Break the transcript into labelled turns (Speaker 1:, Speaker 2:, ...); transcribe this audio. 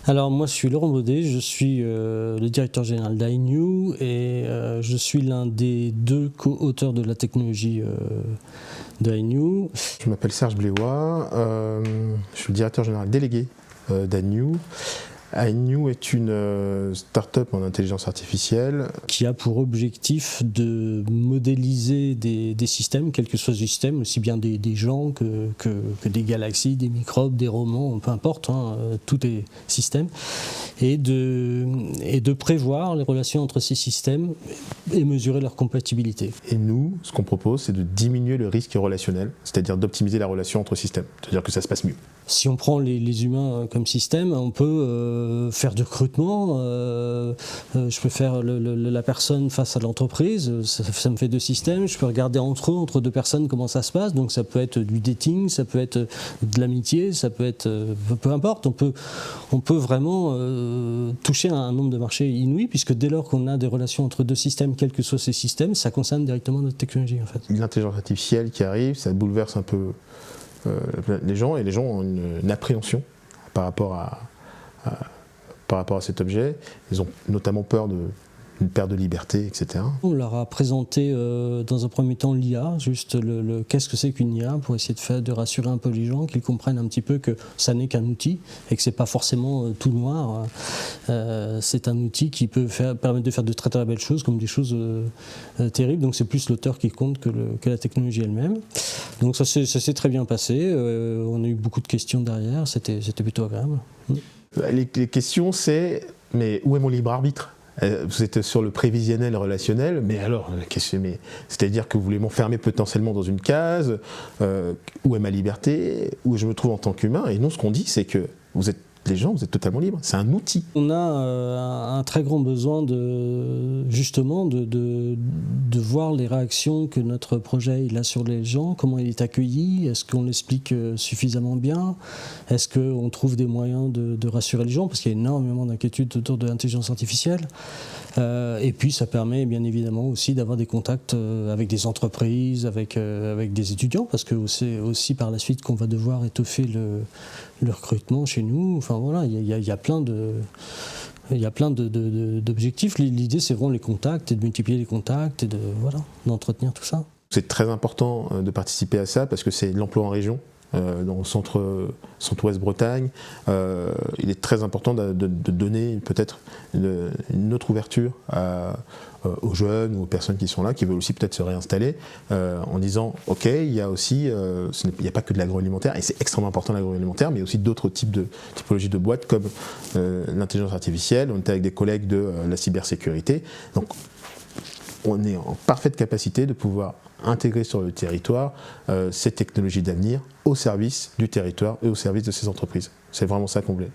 Speaker 1: Alors moi je suis Laurent Baudet, je suis le directeur général d'Inew et je suis l'un des deux co-auteurs de la technologie d'Inew.
Speaker 2: Je m'appelle Serge Bléois, je suis le directeur général délégué d'Inew. Inew est une start-up en intelligence artificielle
Speaker 1: Qui a pour objectif de modéliser des systèmes, quels que soient les systèmes, aussi bien des gens que des galaxies, des microbes, des romans, peu importe, tous les systèmes, et de prévoir les relations entre ces systèmes et mesurer leur compatibilité.
Speaker 2: Et nous, ce qu'on propose, c'est de diminuer le risque relationnel, c'est-à-dire d'optimiser la relation entre systèmes, c'est-à-dire que ça se passe mieux.
Speaker 1: Si on prend les humains comme système, on peut faire du recrutement, je peux faire la personne face à l'entreprise, ça me fait deux systèmes, je peux regarder entre deux personnes comment ça se passe, donc ça peut être du dating, ça peut être de l'amitié, ça peut être, peu importe, on peut vraiment toucher un nombre de marchés inouïs, puisque dès lors qu'on a des relations entre deux systèmes, quels que soient ces systèmes, ça concerne directement notre technologie en fait.
Speaker 2: L'intelligence artificielle qui arrive, ça bouleverse un peu les gens, et les gens ont une appréhension par rapport à cet objet. Ils ont notamment peur d'une perte de liberté, etc.
Speaker 1: On leur a présenté dans un premier temps l'IA, juste qu'est-ce que c'est qu'une IA, pour essayer de rassurer un peu les gens, qu'ils comprennent un petit peu que ça n'est qu'un outil et que c'est pas forcément tout noir. C'est un outil qui peut permettre de faire de très très belles choses comme des choses terribles. Donc c'est plus l'auteur qui compte que la technologie elle-même. Donc ça s'est très bien passé. On a eu beaucoup de questions derrière. C'était plutôt agréable.
Speaker 2: Les questions, c'est mais où est mon libre arbitre ? Vous êtes sur le prévisionnel relationnel, mais alors, c'est-à-dire que vous voulez m'enfermer potentiellement dans une case, où est ma liberté, où je me trouve en tant qu'humain, et nous ce qu'on dit c'est que vous êtes totalement libres, c'est un outil.
Speaker 1: On a un très grand besoin de voir les réactions que notre projet il a sur les gens, comment il est accueilli, est-ce qu'on l'explique suffisamment bien, est-ce qu'on trouve des moyens de rassurer les gens, parce qu'il y a énormément d'inquiétudes autour de l'intelligence artificielle. Et puis ça permet bien évidemment aussi d'avoir des contacts avec des entreprises, avec des étudiants, parce que c'est aussi par la suite qu'on va devoir étoffer le recrutement chez nous. Enfin voilà, il y a plein d'objectifs. L'idée c'est vraiment les contacts et de multiplier les contacts et d'entretenir tout ça.
Speaker 2: C'est très important de participer à ça parce que c'est l'emploi en région. Dans le centre-ouest Bretagne, il est très important de donner peut-être une autre ouverture aux jeunes ou aux personnes qui sont là, qui veulent aussi peut-être se réinstaller, en disant ok, il y a aussi, il n'y a pas que de l'agroalimentaire, et c'est extrêmement important l'agroalimentaire, mais aussi d'autres typologies de boîtes comme l'intelligence artificielle. On était avec des collègues de la cybersécurité, donc on est en parfaite capacité de pouvoir intégrer sur le territoire ces technologies d'avenir au service du territoire et au service de ces entreprises. C'est vraiment ça qu'on voulait.